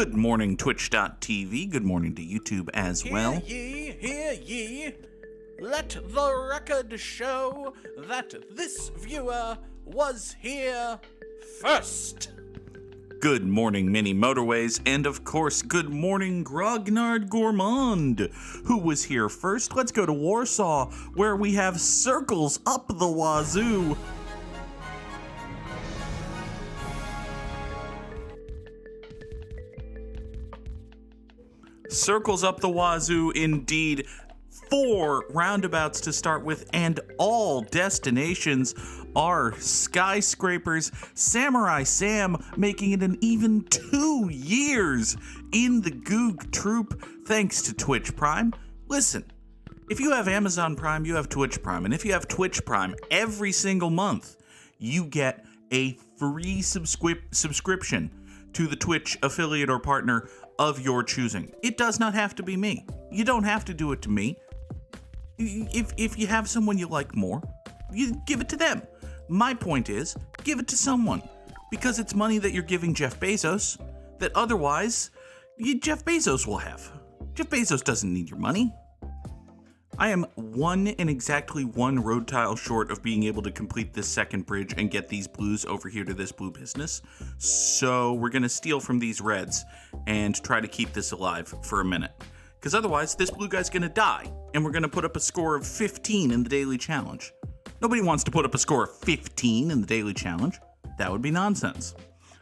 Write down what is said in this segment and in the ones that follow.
Good morning, Twitch.tv. Good morning to YouTube as well. Hear ye. Let the record show that this viewer was here first. Good morning, Mini Motorways, and of course, good morning, Grognard Gourmand. Who was here first? Let's go to Warsaw, where we have circles up the wazoo. Circles up the wazoo, indeed. 4 roundabouts to start with, and all destinations are skyscrapers. Samurai Sam making it an even 2 years in the Goog troupe, thanks to Twitch Prime. Listen, if you have Amazon Prime, you have Twitch Prime, and if you have Twitch Prime, every single month you get a free subscription to the Twitch affiliate or partner of your choosing. It does not have to be me. You don't have to do it to me. If you have someone you like more, you give it to them. My point is, give it to someone, because it's money that you're giving Jeff Bezos that otherwise Jeff Bezos will have. Jeff Bezos doesn't need your money. I am exactly one road tile short of being able to complete this second bridge and get these blues over here to this blue business. So we're going to steal from these reds and try to keep this alive for a minute. Because otherwise, this blue guy's going to die, and we're going to put up a score of 15 in the daily challenge. Nobody wants to put up a score of 15 in the daily challenge. That would be nonsense.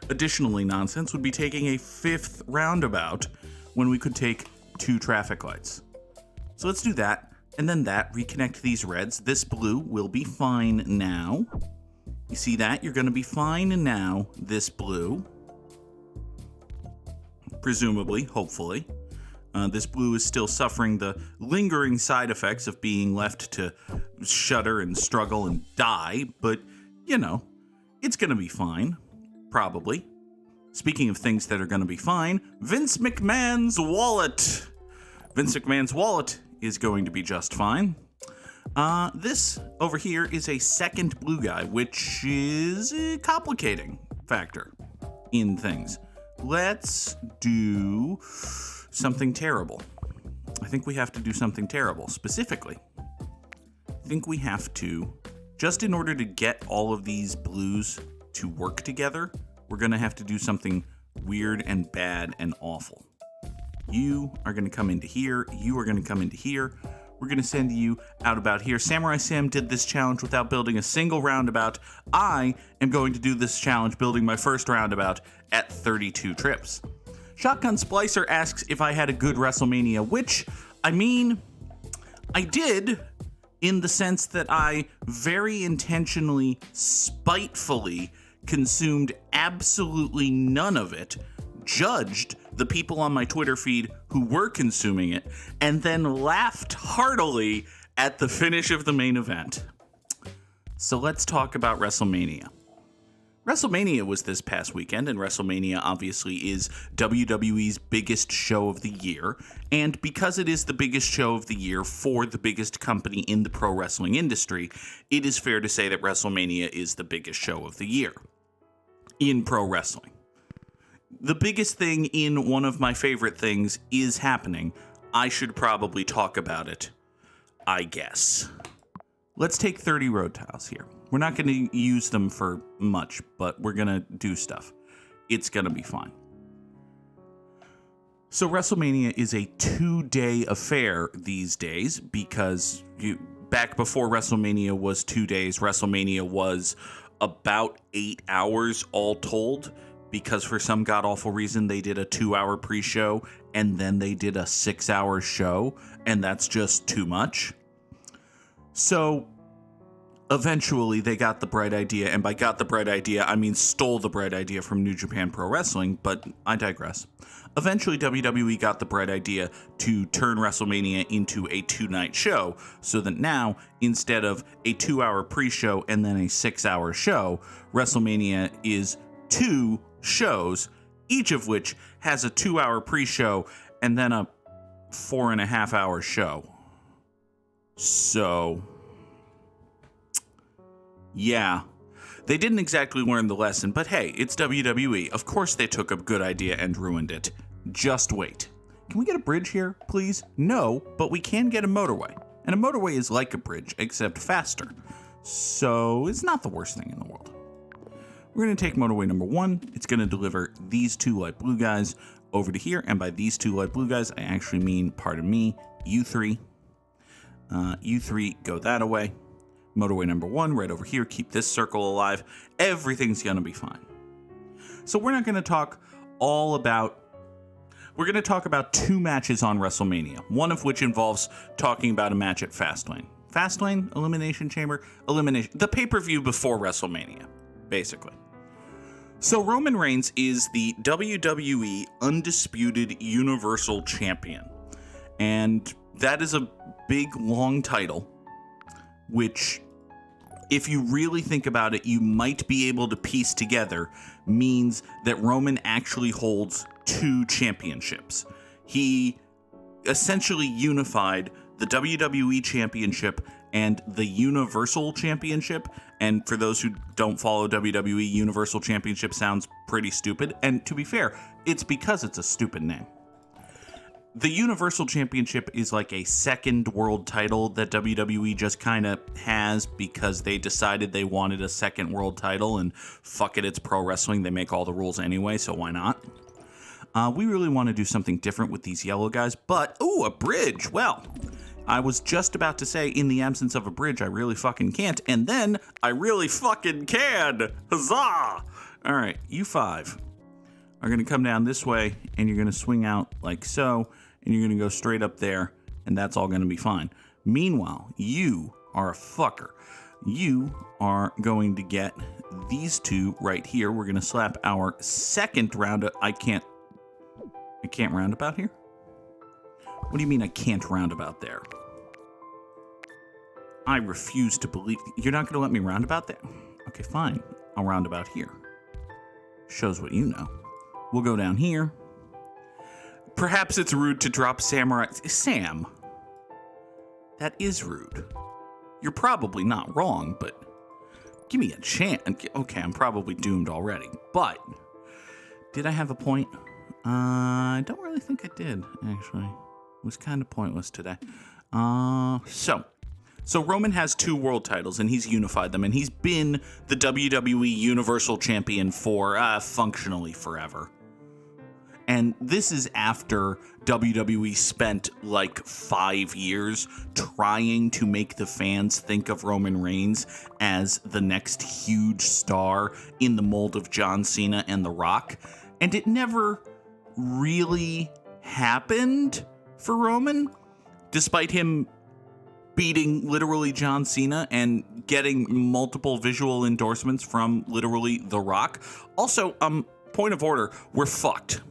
Additionally, nonsense would be taking a 5th roundabout when we could take 2 traffic lights. So let's do that. And then reconnect these reds. This blue will be fine now. You see that? You're going to be fine now, this blue. Presumably, hopefully. This blue is still suffering the lingering side effects of being left to shudder and struggle and die, but, you know, it's going to be fine. Probably. Speaking of things that are going to be fine, Vince McMahon's wallet. Vince McMahon's wallet is going to be just fine. This over here is a second blue guy, which is a complicating factor in things. Let's do something terrible. I think we have to do something terrible. Specifically, I think we have to, just in order to get all of these blues to work together, we're going to have to do something weird and bad and awful. You are going to come into here. You are going to come into here. We're going to send you out about here. Samurai Sam did this challenge without building a single roundabout. I am going to do this challenge building my first roundabout at 32 trips. Shotgun Splicer asks if I had a good WrestleMania, which, I mean, I did, in the sense that I very intentionally, spitefully consumed absolutely none of it, judged the people on my Twitter feed who were consuming it, and then laughed heartily at the finish of the main event. So let's talk about WrestleMania. WrestleMania was this past weekend, and WrestleMania obviously is WWE's biggest show of the year, and because it is the biggest show of the year for the biggest company in the pro wrestling industry, it is fair to say that WrestleMania is the biggest show of the year in pro wrestling. The biggest thing in one of my favorite things is happening. I should probably talk about it, I guess. Let's take 30 road tiles here. We're not going to use them for much, but we're going to do stuff. It's going to be fine. So WrestleMania is a 2-day affair these days because back before WrestleMania was 2 days, WrestleMania was about 8 hours all told, because for some god-awful reason they did a 2-hour pre-show and then they did a 6-hour show, and that's just too much. So eventually they got the bright idea, and by got the bright idea, I mean stole the bright idea from New Japan Pro Wrestling, but I digress. Eventually WWE got the bright idea to turn WrestleMania into a 2-night show, so that now, instead of a 2-hour pre-show and then a 6-hour show, WrestleMania is 2 shows, each of which has a 2-hour pre-show and then a 4.5-hour show. So, yeah, they didn't exactly learn the lesson, but hey, it's WWE. Of course they took a good idea and ruined it. Just wait. Can we get a bridge here, please? No, but we can get a motorway. And a motorway is like a bridge, except faster. So it's not the worst thing in the world. We're going to take motorway number 1. It's going to deliver these 2 light blue guys over to here. And by these 2 light blue guys, I actually mean, pardon me, you 3. You 3 go that away. Motorway number 1 right over here. Keep this circle alive. Everything's going to be fine. So we're not going to talk all about... We're going to talk about 2 matches on WrestleMania. One of which involves talking about a match at Fastlane. Fastlane, Elimination Chamber, Elimination... The pay-per-view before WrestleMania, basically. So Roman Reigns is the WWE Undisputed Universal Champion. And that is a big, long title, which, if you really think about it, you might be able to piece together means that Roman actually holds 2 championships. He essentially unified the WWE Championship and the Universal Championship. And for those who don't follow WWE, Universal Championship sounds pretty stupid. And to be fair, it's because it's a stupid name. The Universal Championship is like a second world title that WWE just kind of has because they decided they wanted a second world title, and fuck it, it's pro wrestling. They make all the rules anyway, so why not? We really want to do something different with these yellow guys, but, ooh, a bridge. Well, I was just about to say, in the absence of a bridge, I really fucking can't, and then I really fucking can. Huzzah! All right, you 5 are going to come down this way, and you're going to swing out like so, and you're going to go straight up there, and that's all going to be fine. Meanwhile, you are a fucker. You are going to get these 2 right here. We're going to slap our second round. I can't roundabout here? What do you mean I can't roundabout there? I refuse to believe... You're not going to let me roundabout there? Okay, fine. I'll roundabout here. Shows what you know. We'll go down here. Perhaps it's rude to drop Samurai... Sam. That is rude. You're probably not wrong, but... Give me a chance. Okay, I'm probably doomed already, but... Did I have a point? I don't really think I did, actually. It was kind of pointless today. So Roman has 2 world titles, and he's unified them, and he's been the WWE Universal Champion for functionally forever. And this is after WWE spent like 5 years trying to make the fans think of Roman Reigns as the next huge star in the mold of John Cena and The Rock. And it never really happened for Roman, despite him beating literally John Cena and getting multiple visual endorsements from literally The Rock. Also, point of order, we're fucked.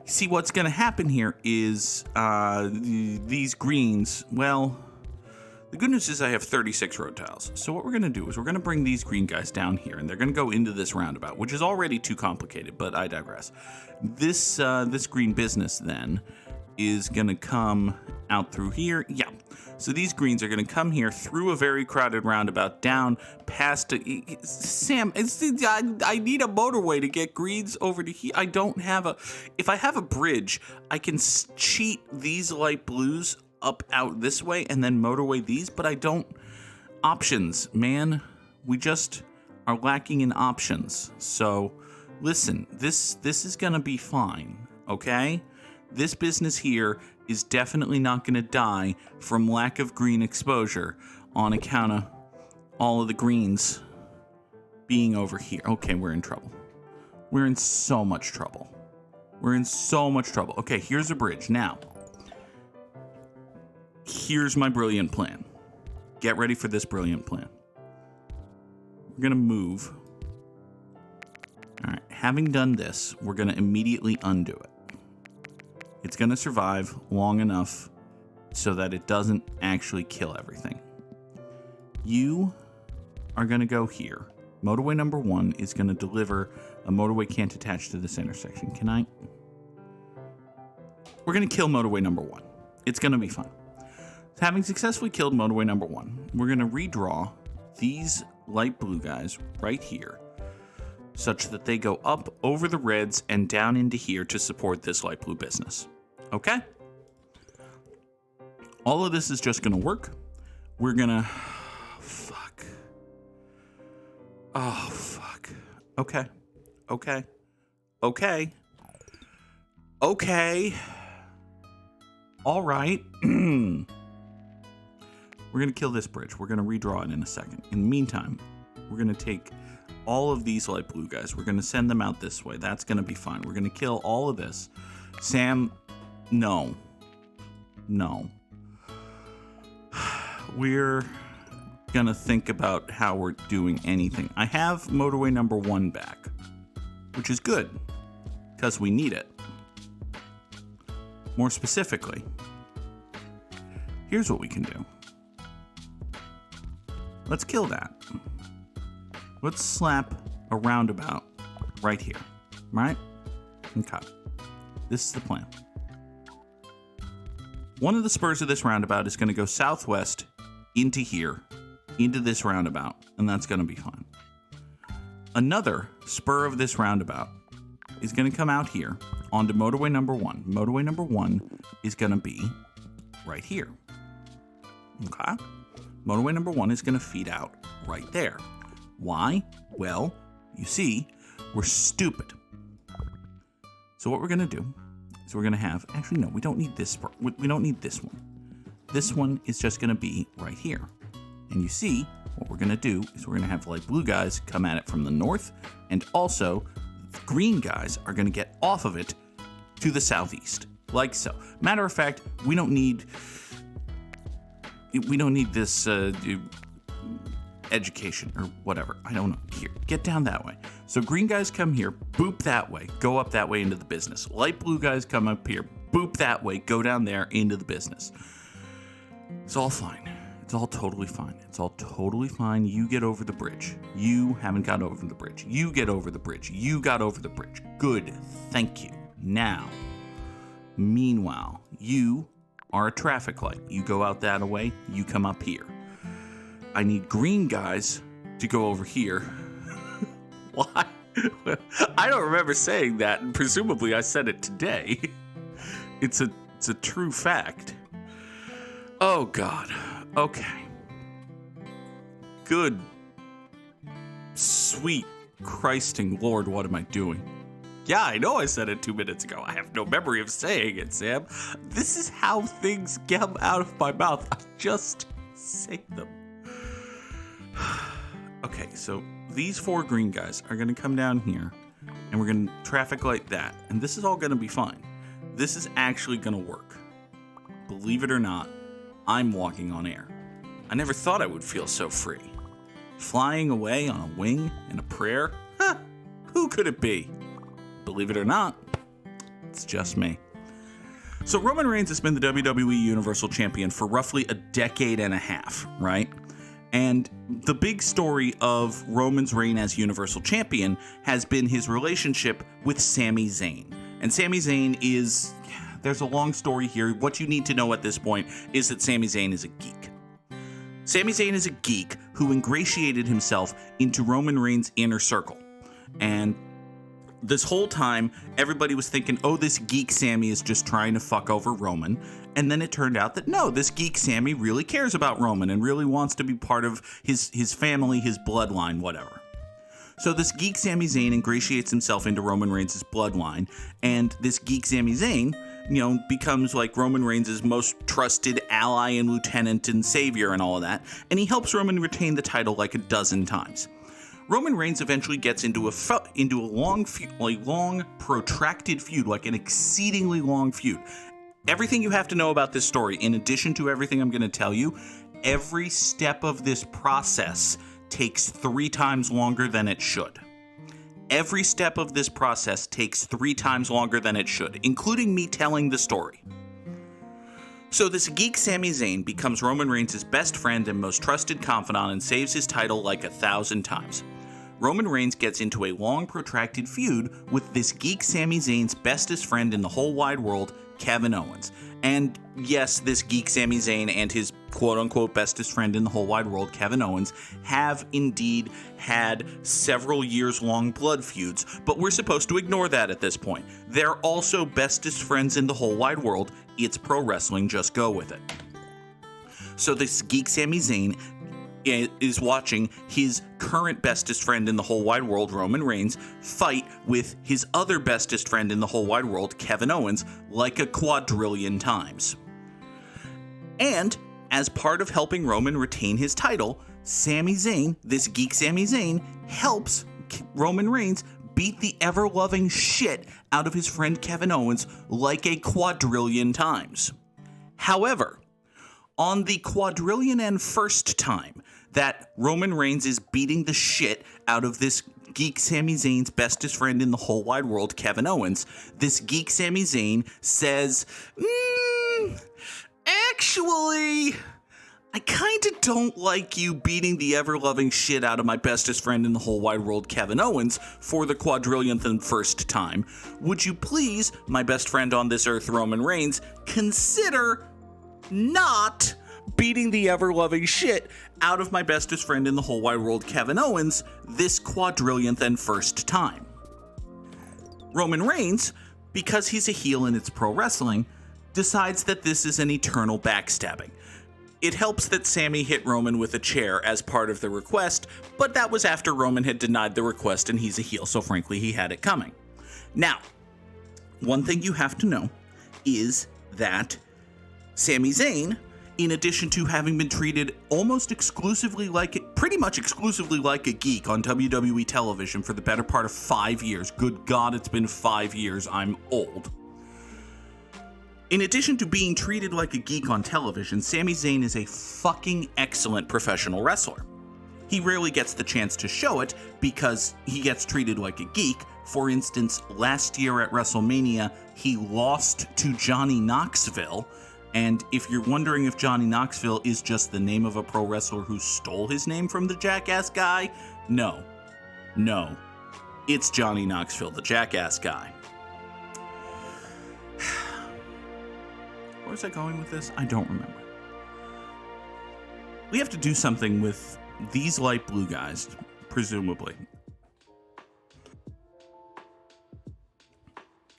See, what's going to happen here is these greens, well, the good news is I have 36 road tiles. So what we're going to do is we're going to bring these green guys down here, and they're going to go into this roundabout, which is already too complicated, but I digress. This green business, then, is going to come out through here. Yeah. So these greens are going to come here through a very crowded roundabout, down past... Sam, I need a motorway to get greens over to here. I don't have a... If I have a bridge, I can cheat these light blues up out this way and then motorway these, but I don't... Options, man. We just are lacking in options. So, listen, this is going to be fine, okay? This business here is definitely not going to die from lack of green exposure on account of all of the greens being over here. Okay, we're in trouble. We're in so much trouble. We're in so much trouble. Okay, here's a bridge. Now, here's my brilliant plan. Get ready for this brilliant plan. We're going to move. All right, having done this, we're going to immediately undo it. It's going to survive long enough so that it doesn't actually kill everything. You are going to go here. Motorway number 1 is going to deliver a motorway can't attach to this intersection. Can I? We're going to kill motorway number 1. It's going to be fun. Having successfully killed motorway number 1, we're going to redraw these light blue guys right here such that they go up over the reds and down into here to support this light blue business. Okay? All of this is just going to work. We're going to... Fuck. Oh, fuck. Okay. Okay. Okay. Okay. All right. We're going to kill this bridge. We're going to redraw it in a second. In the meantime, we're going to take all of these light blue guys. We're going to send them out this way. That's going to be fine. We're going to kill all of this. Sam, no. No. We're going to think about how we're doing anything. I have motorway number 1 back, which is good because we need it. More specifically, here's what we can do. Let's kill that. Let's slap a roundabout right here, right? Okay. This is the plan. One of the spurs of this roundabout is going to go southwest into here, into this roundabout, and that's going to be fine. Another spur of this roundabout is going to come out here onto motorway number 1. Motorway number 1 is going to be right here. Okay? Motorway number 1 is going to feed out right there. Why? Well, you see, we're stupid. So what we're going to do is we're going to have... Actually, no, we don't need this spur. We don't need this one. This one is just going to be right here. And you see, what we're going to do is we're going to have light blue guys come at it from the north, and also the green guys are going to get off of it to the southeast, like so. Matter of fact, we don't need this education or whatever. I don't know. Here, get down that way. So green guys come here, boop that way, go up that way into the business. Light blue guys come up here, boop that way, go down there into the business. It's all fine. It's all totally fine. It's all totally fine. You get over the bridge. You haven't got over the bridge. You get over the bridge. You got over the bridge. Good. Thank you. Now, meanwhile, you are a traffic light. You go out that way. You come up here. I need green guys to go over here. Why? I don't remember saying that, and presumably I said it today. It's a true fact. Oh, God. Okay. Good. Sweet Christing Lord, what am I doing? Yeah, I know I said it 2 minutes ago. I have no memory of saying it, Sam. This is how things come out of my mouth. I just say them. Okay, so these 4 green guys are going to come down here, and we're going to traffic light that. And this is all going to be fine. This is actually going to work. Believe it or not, I'm walking on air. I never thought I would feel so free. Flying away on a wing in a prayer? Huh, who could it be? Believe it or not, it's just me. So Roman Reigns has been the WWE Universal Champion for roughly a decade and a half, right? And the big story of Roman's reign as Universal Champion has been his relationship with Sami Zayn. And Sami Zayn is... There's a long story here. What you need to know at this point is that Sami Zayn is a geek. Sami Zayn is a geek who ingratiated himself into Roman Reigns' inner circle. And this whole time, everybody was thinking, oh, this geek Sami is just trying to fuck over Roman. And then it turned out that no, this geek Sami really cares about Roman and really wants to be part of his family, his bloodline, whatever. So this geek Sami Zayn ingratiates himself into Roman Reigns' bloodline, and this geek Sami Zayn, becomes like Roman Reigns' most trusted ally and lieutenant and savior and all of that, and he helps Roman retain the title like a dozen times. Roman Reigns eventually gets into a long, protracted feud, like an exceedingly long feud. Everything you have to know about this story, in addition to everything I'm going to tell you, every step of this process takes 3 times longer than it should. Every step of this process takes 3 times longer than it should, including me telling the story. So this geek Sami Zayn becomes Roman Reigns' best friend and most trusted confidant and saves his title like 1,000 times. Roman Reigns gets into a long, protracted feud with this geek Sami Zayn's bestest friend in the whole wide world, Kevin Owens. And yes, this geek Sami Zayn and his quote-unquote bestest friend in the whole wide world, Kevin Owens, have indeed had several years-long blood feuds, but we're supposed to ignore that at this point. They're also bestest friends in the whole wide world. It's pro wrestling, just go with it. So this geek Sami Zayn is watching his current bestest friend in the whole wide world, Roman Reigns, fight with his other bestest friend in the whole wide world, Kevin Owens, like a quadrillion times. And as part of helping Roman retain his title, Sami Zayn, this geek Sami Zayn, helps Roman Reigns beat the ever-loving shit out of his friend Kevin Owens like a quadrillion times. However, on the quadrillion and first time that Roman Reigns is beating the shit out of this geek Sami Zayn's bestest friend in the whole wide world, Kevin Owens, this geek Sami Zayn says, actually, I kinda don't like you beating the ever-loving shit out of my bestest friend in the whole wide world, Kevin Owens, for the quadrillionth and first time. Would you please, my best friend on this earth, Roman Reigns, consider not beating the ever-loving shit out of my bestest friend in the whole wide world, Kevin Owens, this quadrillionth and first time. Roman Reigns, because he's a heel and it's pro wrestling, decides that this is an eternal backstabbing. It helps that Sami hit Roman with a chair as part of the request, but that was after Roman had denied the request and he's a heel, so frankly he had it coming. Now, one thing you have to know is that Sami Zayn, in addition to having been treated almost exclusively pretty much exclusively like a geek on WWE television for the better part of 5 years. Good God, it's been 5 years. I'm old. In addition to being treated like a geek on television, Sami Zayn is a fucking excellent professional wrestler. He rarely gets the chance to show it because he gets treated like a geek. For instance, last year at WrestleMania, he lost to Johnny Knoxville. And if you're wondering if Johnny Knoxville is just the name of a pro wrestler who stole his name from the Jackass guy, no. It's Johnny Knoxville, the Jackass guy. Where was I going with this? I don't remember. We have to do something with these light blue guys, presumably.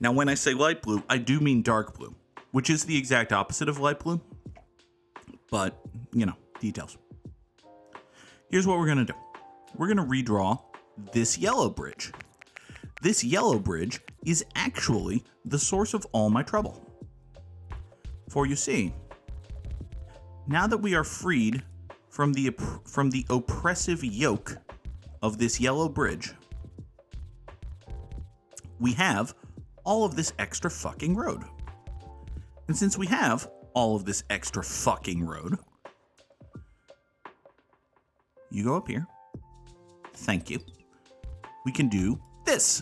Now, when I say light blue, I do mean dark blue, which is the exact opposite of light blue. But, details. Here's what we're going to do. We're going to redraw this yellow bridge. This yellow bridge is actually the source of all my trouble. For you see, now that we are freed from the oppressive yoke of this yellow bridge, we have all of this extra fucking road. And since we have all of this extra fucking road, you go up here. Thank you. We can do this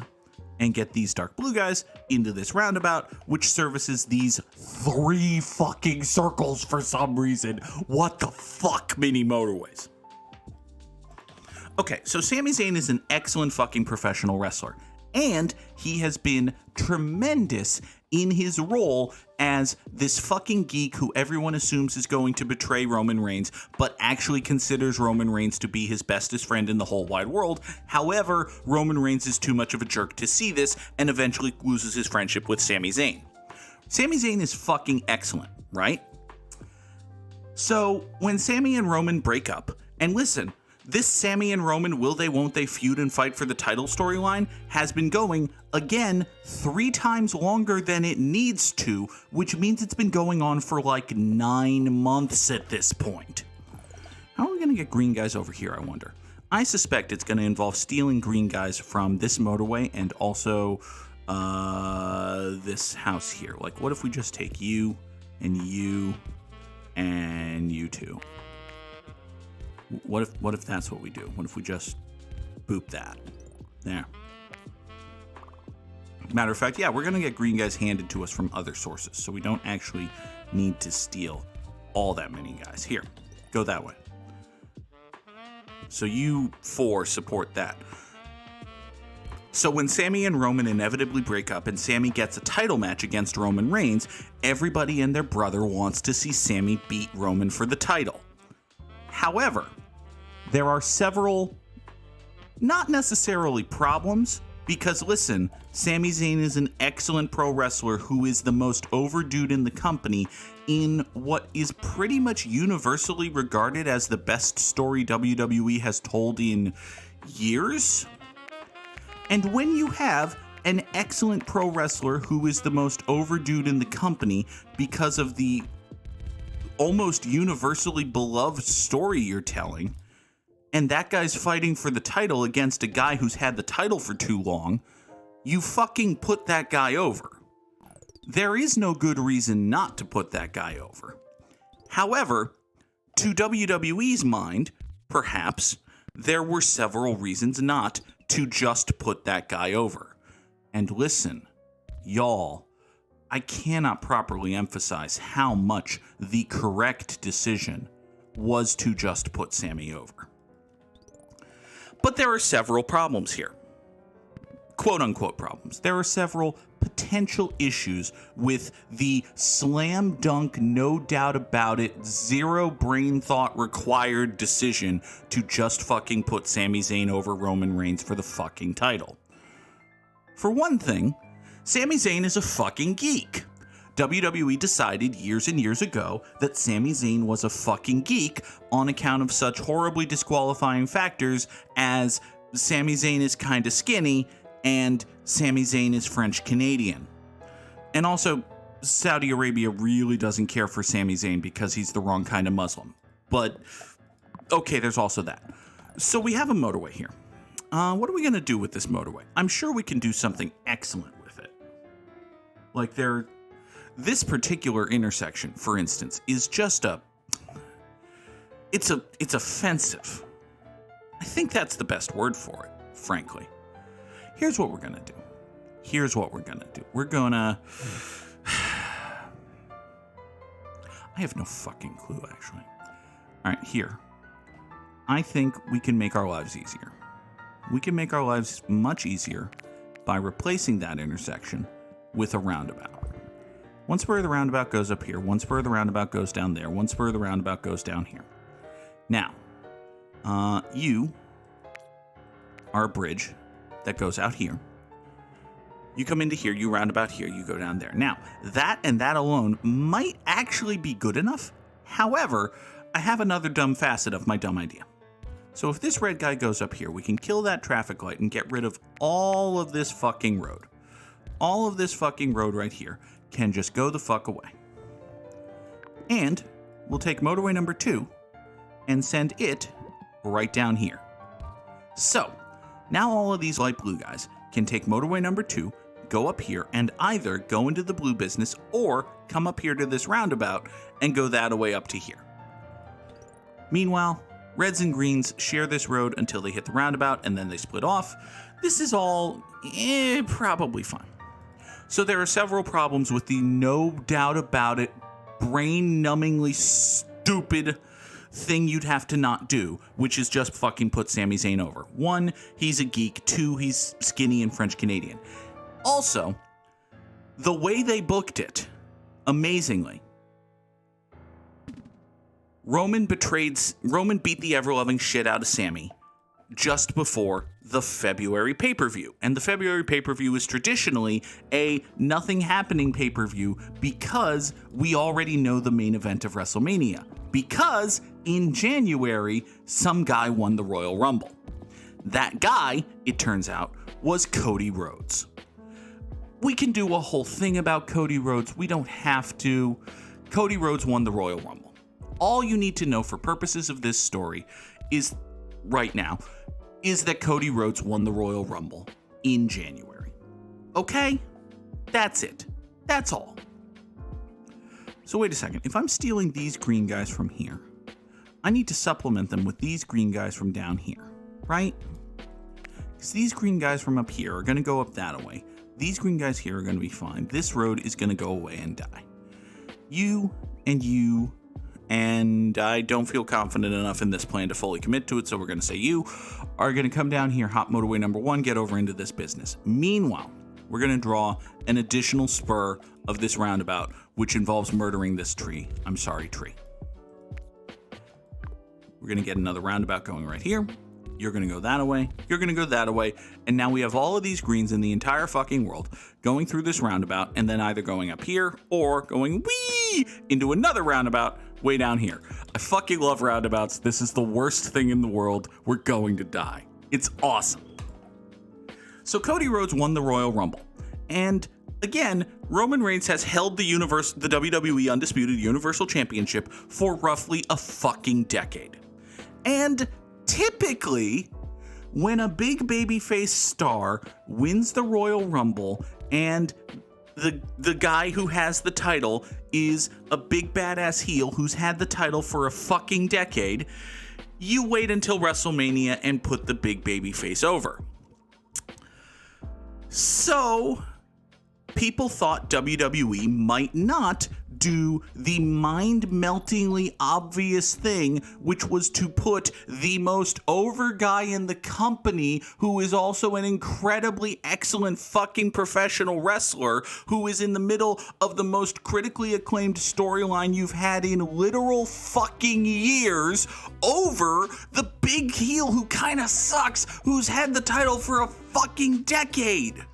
and get these dark blue guys into this roundabout, which services these 3 fucking circles for some reason. What the fuck, Mini Motorways? Okay, so Sami Zayn is an excellent fucking professional wrestler, and he has been tremendous in his role as this fucking geek who everyone assumes is going to betray Roman Reigns, but actually considers Roman Reigns to be his bestest friend in the whole wide world. However, Roman Reigns is too much of a jerk to see this and eventually loses his friendship with Sami Zayn. Sami Zayn is fucking excellent, right? So when Sami and Roman break up, and listen, this Sami and Roman will they won't they feud and fight for the title storyline has been going, again, 3 times longer than it needs to, which means it's been going on for like 9 months at this point. How are we going to get green guys over here, I wonder? I suspect it's going to involve stealing green guys from this motorway and also this house here. Like, what if we just take you and you and you two? What if that's what we do? What if we just boop that? There. Matter of fact, yeah, we're going to get green guys handed to us from other sources, so we don't actually need to steal all that many guys. Here, go that way. So you 4 support that. So when Sami and Roman inevitably break up and Sami gets a title match against Roman Reigns, everybody and their brother wants to see Sami beat Roman for the title. However, there are several, not necessarily problems, because listen, Sami Zayn is an excellent pro wrestler who is the most over dude in the company in what is pretty much universally regarded as the best story WWE has told in years. And when you have an excellent pro wrestler who is the most over dude in the company because of the almost universally beloved story you're telling, and that guy's fighting for the title against a guy who's had the title for too long, you fucking put that guy over. There is no good reason not to put that guy over. However, to WWE's mind, perhaps, there were several reasons not to just put that guy over. And listen, y'all, I cannot properly emphasize how much the correct decision was to just put Sami over. But there are several problems here. Quote unquote problems. There are several potential issues with the slam dunk, no doubt about it, zero brain thought required decision to just fucking put Sami Zayn over Roman Reigns for the fucking title. For one thing, Sami Zayn is a fucking geek. WWE decided years and years ago that Sami Zayn was a fucking geek on account of such horribly disqualifying factors as Sami Zayn is kinda skinny and Sami Zayn is French Canadian. And also, Saudi Arabia really doesn't care for Sami Zayn because he's the wrong kind of Muslim. But, okay, there's also that. So we have a motorway here. What are we going to do with this motorway? I'm sure we can do something excellent with it. Like this particular intersection, for instance, is just it's offensive. I think that's the best word for it, frankly. Here's what we're going to do. We're going to... I have no fucking clue, actually. All right, here. I think we can make our lives easier. We can make our lives much easier by replacing that intersection with a roundabout. One spur of the roundabout goes up here. One spur of the roundabout goes down there. One spur of the roundabout goes down here. Now, you are a bridge that goes out here. You come into here, you roundabout here, you go down there. Now, that and that alone might actually be good enough. However, I have another dumb facet of my dumb idea. So if this red guy goes up here, we can kill that traffic light and get rid of all of this fucking road. All of this fucking road right here can just go the fuck away. And we'll take motorway number 2 and send it right down here. So, now all of these light blue guys can take motorway number 2, go up here, and either go into the blue business or come up here to this roundabout and go that way up to here. Meanwhile, reds and greens share this road until they hit the roundabout and then they split off. This is all probably fine. So there are several problems with the no doubt about it, brain-numbingly stupid thing you'd have to not do, which is just fucking put Sami Zayn over. 1, he's a geek. 2, he's skinny and French Canadian. Also, the way they booked it, amazingly, Roman beat the ever-loving shit out of Sami just before the February pay-per-view. And the February pay-per-view is traditionally a nothing happening pay-per-view because we already know the main event of WrestleMania. Because in January, some guy won the Royal Rumble. That guy, it turns out, was Cody Rhodes. We can do a whole thing about Cody Rhodes. We don't have to. Cody Rhodes won the Royal Rumble. All you need to know for purposes of this story is, right now, is that Cody Rhodes won the Royal Rumble in January. Okay? That's it. That's all. So wait a second. If I'm stealing these green guys from here, I need to supplement them with these green guys from down here, right? Because these green guys from up here are going to go up that way. These green guys here are going to be fine. This road is going to go away and die. You and you and I don't feel confident enough in this plan to fully commit to it, so we're going to say you are going to come down here, hop motorway number 1, get over into this business. Meanwhile, we're going to draw an additional spur of this roundabout, which involves murdering this tree. I'm sorry, tree. We're going to get another roundabout going right here. You're going to go that away. You're going to go that away. And now we have all of these greens in the entire fucking world going through this roundabout and then either going up here or going wee into another roundabout way down here. I fucking love roundabouts. This is the worst thing in the world. We're going to die. It's awesome. So Cody Rhodes won the Royal Rumble. And again, Roman Reigns has held the WWE Undisputed Universal Championship for roughly a fucking decade. And typically, when a big babyface star wins the Royal Rumble and the guy who has the title is a big badass heel who's had the title for a fucking decade, you wait until WrestleMania and put the big babyface over. So, people thought WWE might not do the mind-meltingly obvious thing, which was to put the most over guy in the company, who is also an incredibly excellent fucking professional wrestler, who is in the middle of the most critically acclaimed storyline you've had in literal fucking years, over the big heel who kind of sucks, who's had the title for a fucking decade.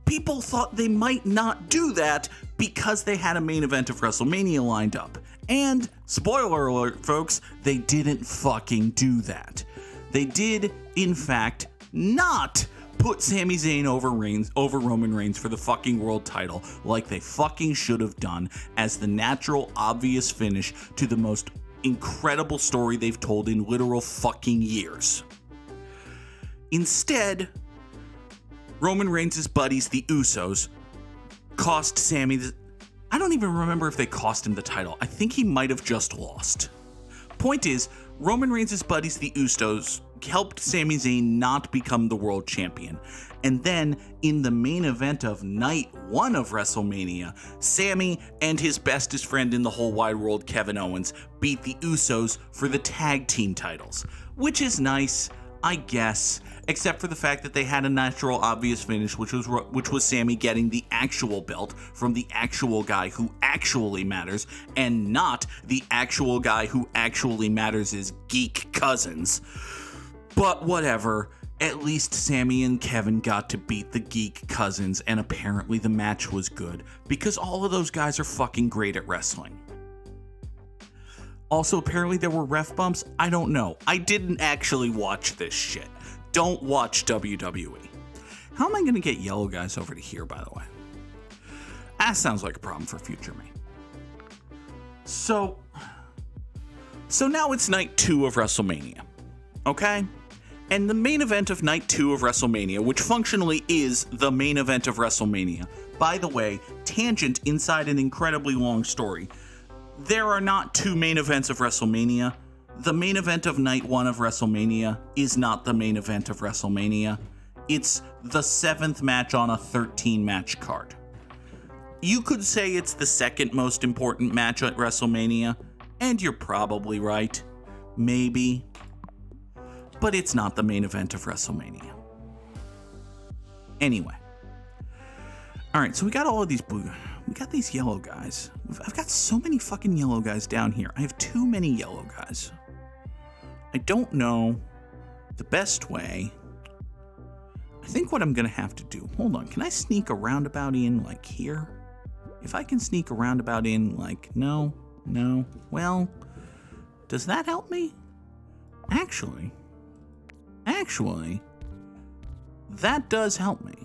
People thought they might not do that because they had a main event of WrestleMania lined up. And, spoiler alert, folks, they didn't fucking do that. They did, in fact, not put Sami Zayn over Roman Reigns for the fucking world title like they fucking should have done as the natural, obvious finish to the most incredible story they've told in literal fucking years. Instead, Roman Reigns' buddies, the Usos, cost Sami I don't even remember if they cost him the title. I think he might have just lost. Point is, Roman Reigns' buddies, the Usos, helped Sami Zayn not become the world champion. And then, in the main event of night 1 of WrestleMania, Sami and his bestest friend in the whole wide world, Kevin Owens, beat the Usos for the tag team titles. Which is nice, I guess, except for the fact that they had a natural, obvious finish, which was Sami getting the actual belt from the actual guy who actually matters, and not the actual guy who actually matters' geek cousins. But whatever, at least Sami and Kevin got to beat the geek cousins, and apparently the match was good, because all of those guys are fucking great at wrestling. Also, apparently there were ref bumps. I don't know. I didn't actually watch this shit. Don't watch WWE. How am I going to get yellow guys over to here, by the way? That sounds like a problem for future me. So now it's night 2 of WrestleMania. Okay? And the main event of night 2 of WrestleMania, which functionally is the main event of WrestleMania, by the way, tangent inside an incredibly long story. There are not 2 main events of WrestleMania. The main event of night 1 of WrestleMania is not the main event of WrestleMania. It's the 7th match on a 13-match card. You could say it's the second most important match at WrestleMania, and you're probably right. Maybe. But it's not the main event of WrestleMania. Anyway. Alright, so we got all of these blue... We got these yellow guys. I've got so many fucking yellow guys down here. I have too many yellow guys. I don't know the best way. I think what I'm going to have to do... Hold on. Can I sneak a roundabout in, like, here? If I can sneak a roundabout in, like... No. Well, does that help me? Actually, that does help me.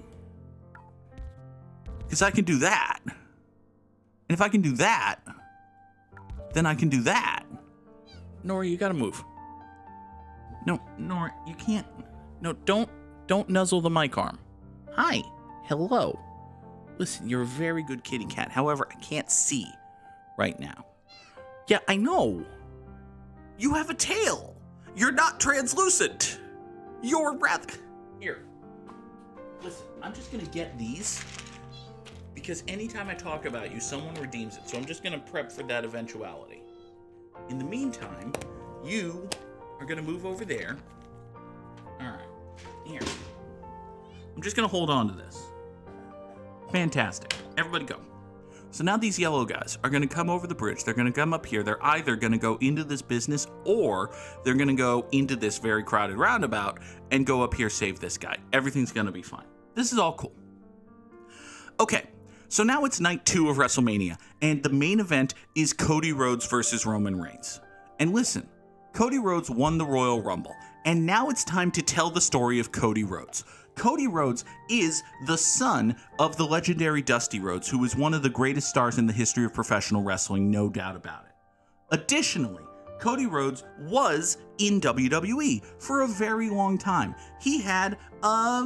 Because I can do that. And if I can do that, then I can do that. Nora, you gotta move. No, Nora, you can't. No, don't nuzzle the mic arm. Hi. Hello. Listen, you're a very good kitty cat. However, I can't see right now. Yeah, I know. You have a tail. You're not translucent. You're rather... Here. Listen, I'm just gonna get these. Because anytime I talk about you, someone redeems it. So I'm just going to prep for that eventuality. In the meantime, you are going to move over there. All right. Here. I'm just going to hold on to this. Fantastic. Everybody go. So now these yellow guys are going to come over the bridge. They're going to come up here. They're either going to go into this business or they're going to go into this very crowded roundabout and go up here, save this guy. Everything's going to be fine. This is all cool. Okay, so now it's night 2 of WrestleMania, and the main event is Cody Rhodes versus Roman Reigns. And listen, Cody Rhodes won the Royal Rumble, and now it's time to tell the story of Cody Rhodes. Cody Rhodes is the son of the legendary Dusty Rhodes, who is one of the greatest stars in the history of professional wrestling, no doubt about it. Additionally, Cody Rhodes was in WWE for a very long time. He had a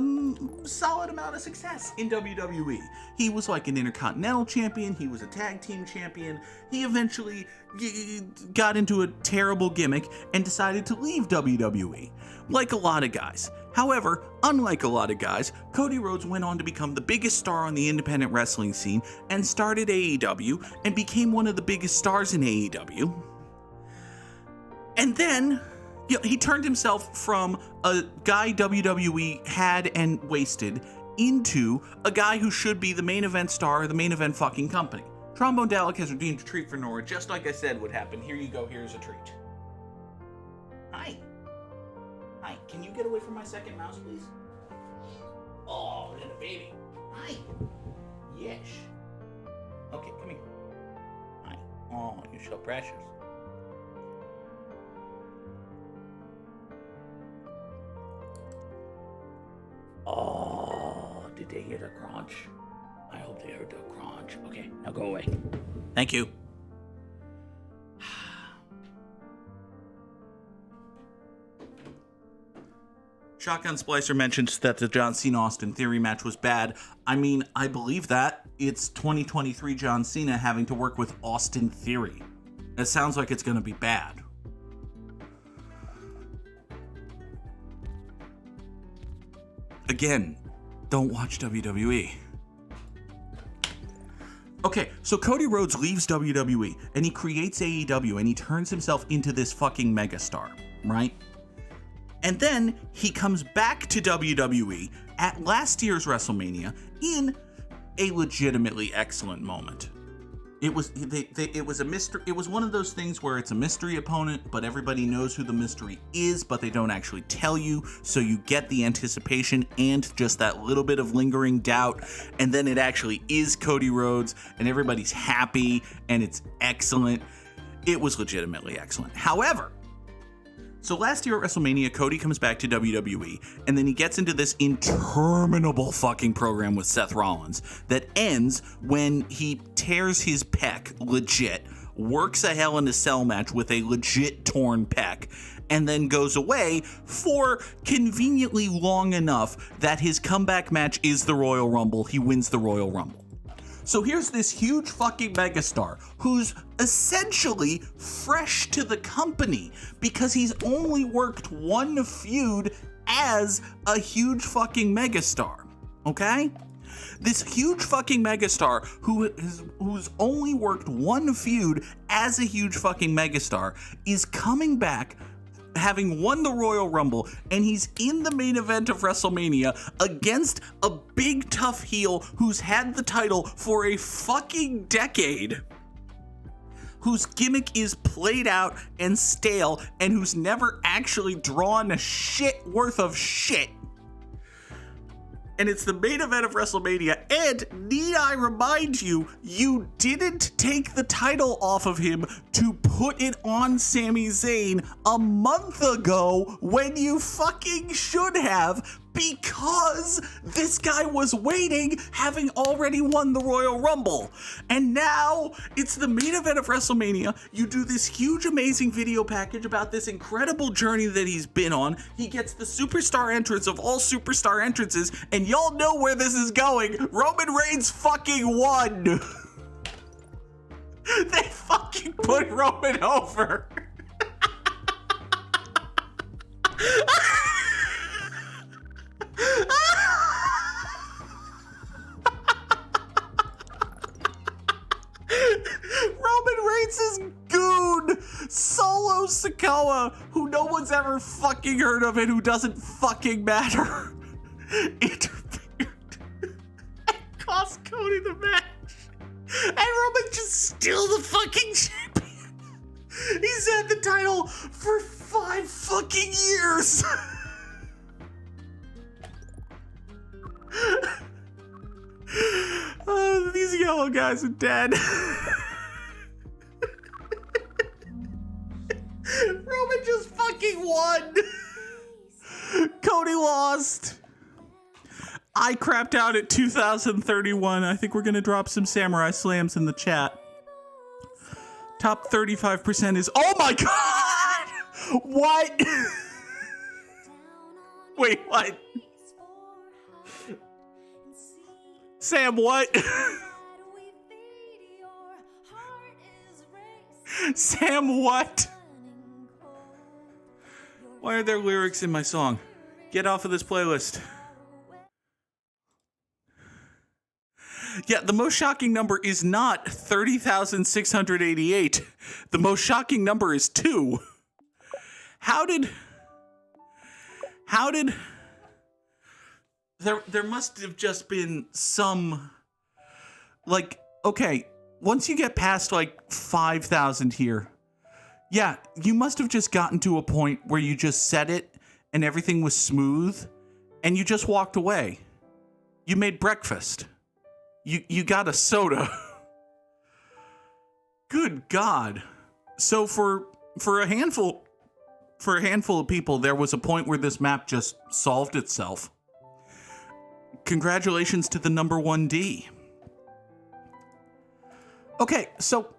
solid amount of success in WWE. He was like an Intercontinental Champion. He was a Tag Team Champion. He eventually got into a terrible gimmick and decided to leave WWE, like a lot of guys. However, unlike a lot of guys, Cody Rhodes went on to become the biggest star on the independent wrestling scene and started AEW and became one of the biggest stars in AEW. And then he turned himself from a guy WWE had and wasted into a guy who should be the main event star of the main event fucking company. Trombone Dalek has redeemed a treat for Nora, just like I said would happen. Here you go, here's a treat. Hi. Hi, can you get away from my second mouse, please? Oh, little baby. Hi. Yes. Okay, come here. Hi. Oh, you're so precious. Oh, did they hear the crunch? I hope they heard the crunch. Okay, now go away. Thank you. Shotgun Splicer mentions that the John Cena Austin Theory match was bad. I mean, I believe that. It's 2023 John Cena having to work with Austin Theory. It sounds like it's going to be bad. Again, don't watch WWE. Okay, so Cody Rhodes leaves WWE and he creates AEW and he turns himself into this fucking megastar, right? And then he comes back to WWE at last year's WrestleMania in a legitimately excellent moment. It was a mystery. It was one of those things where it's a mystery opponent, but everybody knows who the mystery is, but they don't actually tell you, so you get the anticipation and just that little bit of lingering doubt, and then it actually is Cody Rhodes, and everybody's happy, and it's excellent. It was legitimately excellent. However, so last year at WrestleMania, Cody comes back to WWE, and then he gets into this interminable fucking program with Seth Rollins that ends when he tears his pec, legit, works a Hell in a Cell match with a legit torn pec, and then goes away for conveniently long enough that his comeback match is the Royal Rumble. He wins the Royal Rumble. So here's this huge fucking megastar who's essentially fresh to the company because he's only worked one feud as a huge fucking megastar, okay? This huge fucking megastar who's only worked one feud as a huge fucking megastar is coming back having won the Royal Rumble, and he's in the main event of WrestleMania against a big tough heel who's had the title for a fucking decade, whose gimmick is played out and stale, and who's never actually drawn a shit worth of shit. And it's the main event of WrestleMania, and need I remind you, you didn't take the title off of him to put it on Sami Zayn a month ago when you fucking should have, because this guy was waiting, having already won the Royal Rumble. And now it's the main event of WrestleMania. You do this huge, amazing video package about this incredible journey that he's been on. He gets the superstar entrance of all superstar entrances, and y'all know where this is going. Roman Reigns fucking won. They fucking put Roman over. Roman Reigns is goon. Solo Sikoa, who no one's ever fucking heard of and who doesn't fucking matter, interfered and cost Cody the match. And Roman just still the fucking champion. He's had the title for 5 fucking years. Oh, these yellow guys are dead. Roman just fucking won. Cody lost. I crapped out at 2031. I think we're going to drop some samurai slams in the chat. Top 35% is... Oh my god! What? Wait, what? Sam, what? Sam, what? Why are there lyrics in my song? Get off of this playlist. Yeah, the most shocking number is not 30,688. The most shocking number is 2. How did there must have just been some, like, okay, once you get past like 5,000 here, yeah, you must have just gotten to a point where you just said it and everything was smooth and you just walked away. You made breakfast. You got a soda. Good God. So for a handful of people, there was a point where this map just solved itself. Congratulations to the number 1D. Okay, so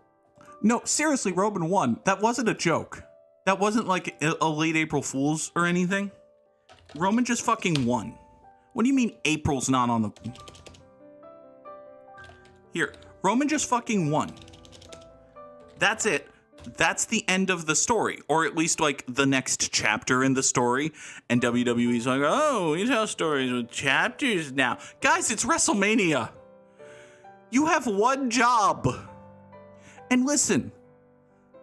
no, seriously, Roman won. That wasn't a joke. That wasn't like a late April Fool's or anything. Roman just fucking won. What do you mean April's not on the... Here, Roman just fucking won. That's it. That's the end of the story, or at least like the next chapter in the story. And WWE's like, oh, we tell stories with chapters now. Guys, it's WrestleMania. You have one job. And listen,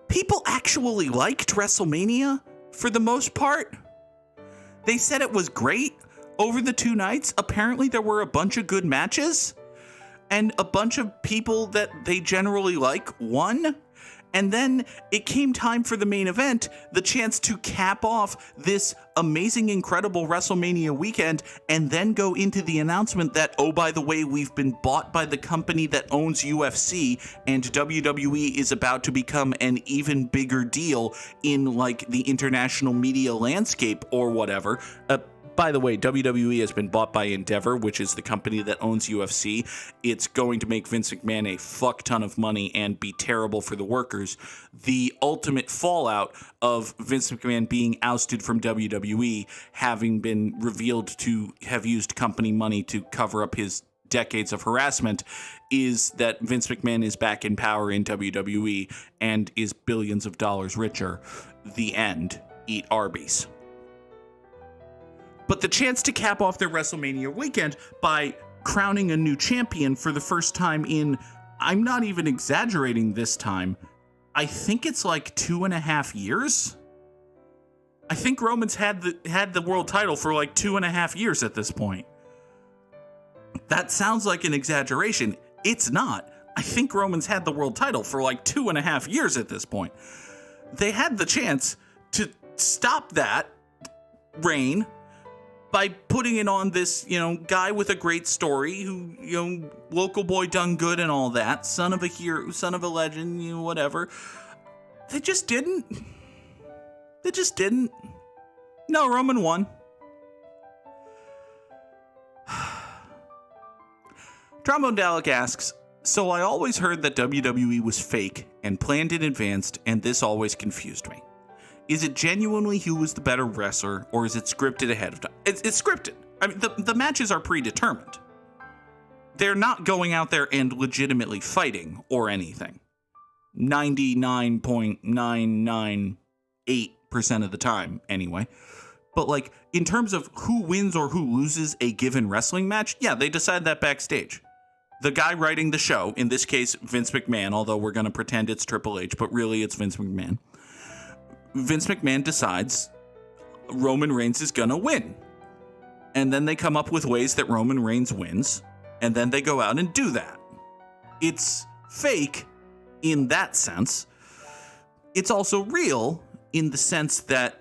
people actually liked WrestleMania for the most part. They said it was great over the 2 nights. Apparently there were a bunch of good matches. And a bunch of people that they generally like won. And then it came time for the main event, the chance to cap off this amazing, incredible WrestleMania weekend, and then go into the announcement that, oh, by the way, we've been bought by the company that owns UFC, and WWE is about to become an even bigger deal in, like, the international media landscape or whatever. By the way, WWE has been bought by Endeavor, which is the company that owns UFC. It's going to make Vince McMahon a fuck ton of money and be terrible for the workers. The ultimate fallout of Vince McMahon being ousted from WWE, having been revealed to have used company money to cover up his decades of harassment, is that Vince McMahon is back in power in WWE and is billions of dollars richer. The end. Eat Arby's. But the chance to cap off their WrestleMania weekend by crowning a new champion for the first time in, I'm not even exaggerating this time, I think it's like 2.5 years? I think Roman's had the world title for like 2.5 years at this point. That sounds like an exaggeration. It's not. I think Roman's had the world title for like 2.5 years at this point. They had the chance to stop that reign by putting it on this, guy with a great story who, local boy done good and all that, son of a hero, son of a legend, whatever. They just didn't. No, Roman won. Trombone Dalek asks, so I always heard that WWE was fake and planned in advance, and this always confused me. Is it genuinely who was the better wrestler, or is it scripted ahead of time? It's scripted. I mean, the matches are predetermined. They're not going out there and legitimately fighting or anything. 99.998% of the time, anyway. But, like, in terms of who wins or who loses a given wrestling match, yeah, they decide that backstage. The guy writing the show, in this case, Vince McMahon, although we're going to pretend it's Triple H, but really it's Vince McMahon, Vince McMahon decides Roman Reigns is going to win. And then they come up with ways that Roman Reigns wins, and then they go out and do that. It's fake in that sense. It's also real in the sense that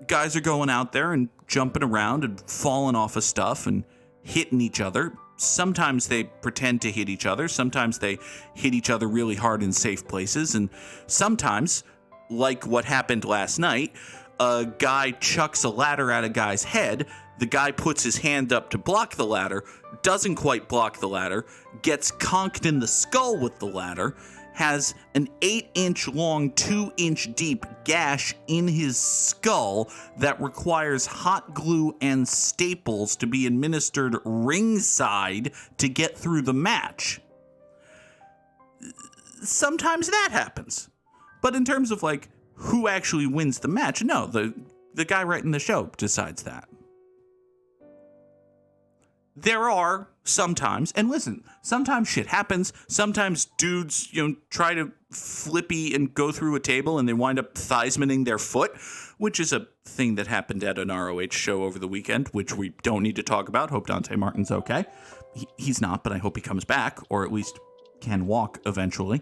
guys are going out there and jumping around and falling off of stuff and hitting each other. Sometimes they pretend to hit each other. Sometimes they hit each other really hard in safe places. And sometimes, like what happened last night, a guy chucks a ladder at a guy's head. The guy puts his hand up to block the ladder, doesn't quite block the ladder, gets conked in the skull with the ladder, has an 8-inch long, 2-inch deep gash in his skull that requires hot glue and staples to be administered ringside to get through the match. Sometimes that happens. But in terms of like who actually wins the match, no, the guy writing the show decides that. There are sometimes, and listen, sometimes shit happens. Sometimes dudes, try to flippy and go through a table and they wind up Theismanning their foot, which is a thing that happened at an ROH show over the weekend, which we don't need to talk about. Hope Dante Martin's okay. He's not, but I hope he comes back, or at least can walk eventually.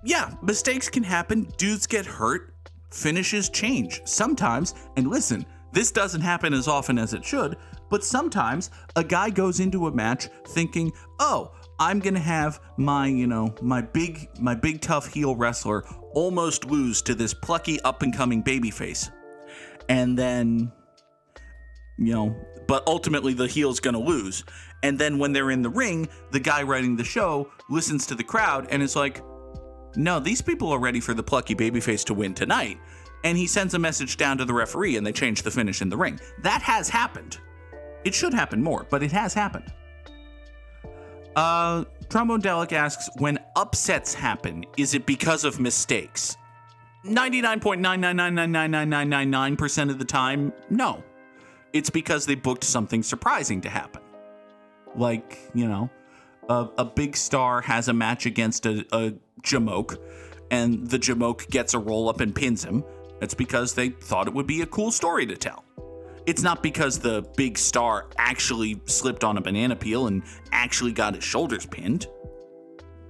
Yeah, mistakes can happen. Dudes get hurt. Finishes change. Sometimes, and listen, this doesn't happen as often as it should, but sometimes a guy goes into a match thinking, oh, I'm going to have my big tough heel wrestler almost lose to this plucky up-and-coming babyface. And then, but ultimately the heel's going to lose. And then when they're in the ring, the guy writing the show listens to the crowd and is like, no, these people are ready for the plucky babyface to win tonight. And he sends a message down to the referee and they change the finish in the ring. That has happened. It should happen more, but it has happened. Trombone Delic asks, when upsets happen, is it because of mistakes? 99.9999999% of the time, no. It's because they booked something surprising to happen. Like, a big star has a match against a Jamoke, and the Jamoke gets a roll-up and pins him. It's because they thought it would be a cool story to tell. It's not because the big star actually slipped on a banana peel and actually got his shoulders pinned.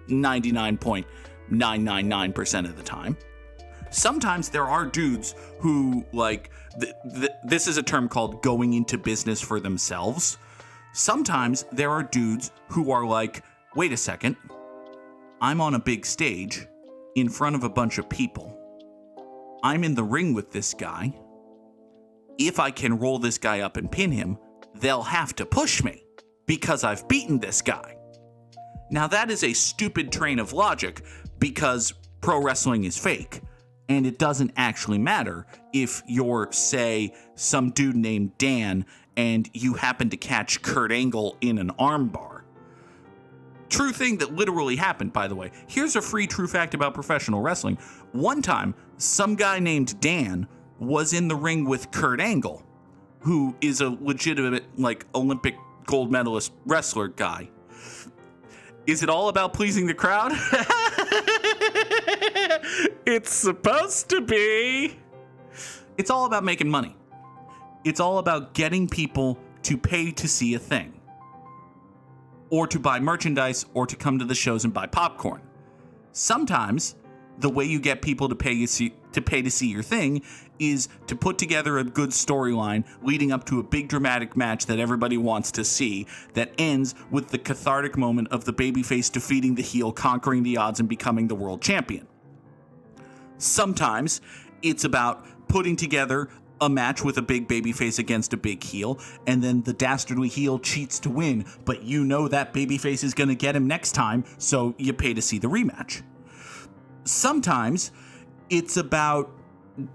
99.999% of the time. Sometimes there are dudes who, like, this is a term called going into business for themselves. Sometimes there are dudes who are like, wait a second, I'm on a big stage in front of a bunch of people. I'm in the ring with this guy. If I can roll this guy up and pin him, they'll have to push me because I've beaten this guy. Now that is a stupid train of logic because pro wrestling is fake and it doesn't actually matter if you're, say, some dude named Dan and you happen to catch Kurt Angle in an armbar. True thing that literally happened, by the way. Here's a free true fact about professional wrestling. One time, some guy named Dan was in the ring with Kurt Angle, who is a legitimate, Olympic gold medalist wrestler guy. Is it all about pleasing the crowd? It's supposed to be. It's all about making money. It's all about getting people to pay to see a thing, or to buy merchandise, or to come to the shows and buy popcorn. Sometimes the way you get people to pay to see your thing is to put together a good storyline leading up to a big dramatic match that everybody wants to see that ends with the cathartic moment of the babyface defeating the heel, conquering the odds, and becoming the world champion. Sometimes it's about putting together a match with a big babyface against a big heel, and then the dastardly heel cheats to win, but that babyface is going to get him next time, so you pay to see the rematch. Sometimes it's about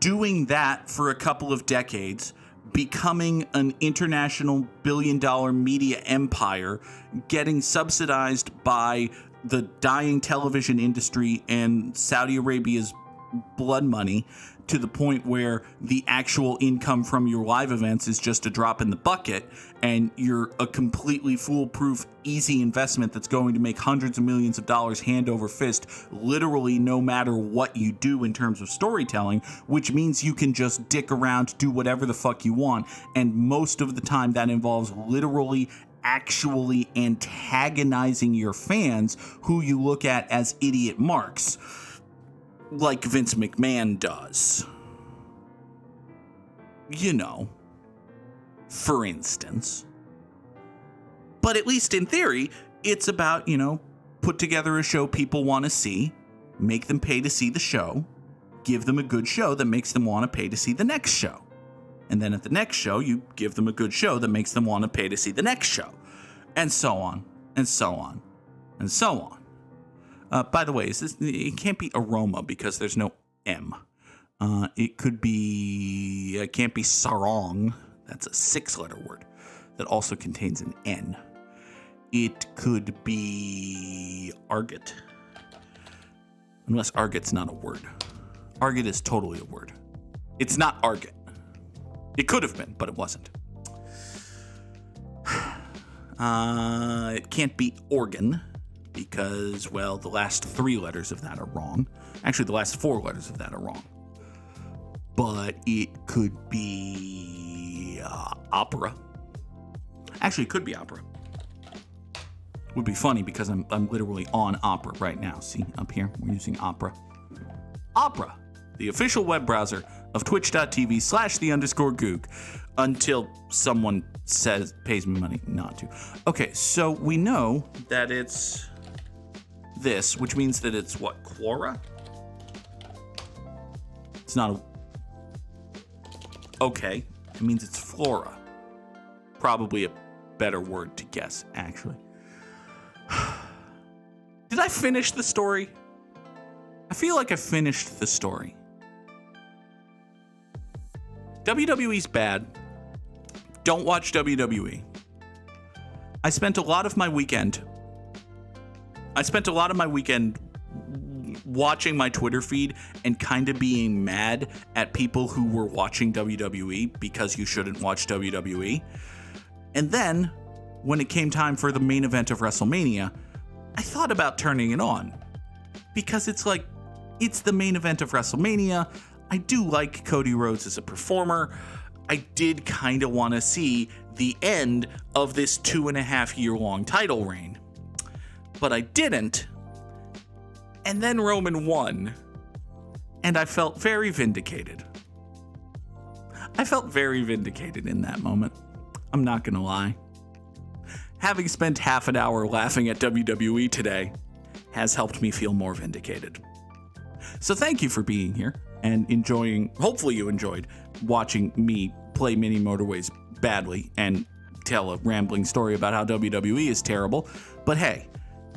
doing that for a couple of decades, becoming an international billion-dollar media empire, getting subsidized by the dying television industry and Saudi Arabia's blood money to the point where the actual income from your live events is just a drop in the bucket, and you're a completely foolproof, easy investment that's going to make hundreds of millions of dollars hand over fist, literally no matter what you do in terms of storytelling, which means you can just dick around, do whatever the fuck you want, and most of the time that involves literally actually antagonizing your fans, who you look at as idiot marks, like Vince McMahon does. You know, for instance. But at least in theory, it's about, put together a show people want to see, make them pay to see the show, give them a good show that makes them want to pay to see the next show. And then at the next show, you give them a good show that makes them want to pay to see the next show. And so on, and so on, and so on. By the way, it can't be aroma because there's no M. It can't be sarong. That's a 6-letter word that also contains an N. It could be argot. Unless argot's not a word. Argot is totally a word. It's not argot. It could have been, but it wasn't. It can't be organ because, well, the last 3 letters of that are wrong. Actually, the last 4 letters of that are wrong. But it could be opera. Actually, it could be opera. Would be funny because I'm literally on Opera right now. See, up here, we're using Opera. Opera, the official web browser of twitch.tv/the_Goog, until someone pays me money not to. Okay, so we know that it's this, which means that it's what, Quora? It's not a... Okay, it means it's Flora. Probably a better word to guess, actually. Did I finish the story? I feel like I finished the story. WWE's bad. Don't watch WWE. I spent a lot of my weekend watching my Twitter feed and kind of being mad at people who were watching WWE because you shouldn't watch WWE. And then, when it came time for the main event of WrestleMania, I thought about turning it on. Because it's like, it's the main event of WrestleMania. I do like Cody Rhodes as a performer. I did kind of want to see the end of this 2.5-year-long title reign. But I didn't. And then Roman won. And I felt very vindicated. I felt very vindicated in that moment. I'm not going to lie. Having spent half an hour laughing at WWE today has helped me feel more vindicated. So thank you for being here and hopefully you enjoyed watching me play Mini Motorways badly and tell a rambling story about how WWE is terrible. But hey,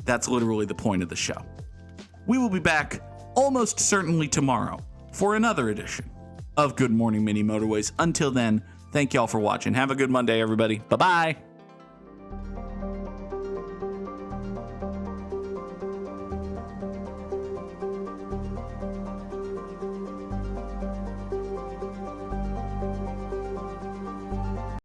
that's literally the point of the show. We will be back almost certainly tomorrow for another edition of Good Morning Mini Motorways. Until then, thank y'all for watching. Have a good Monday, everybody. Bye-bye.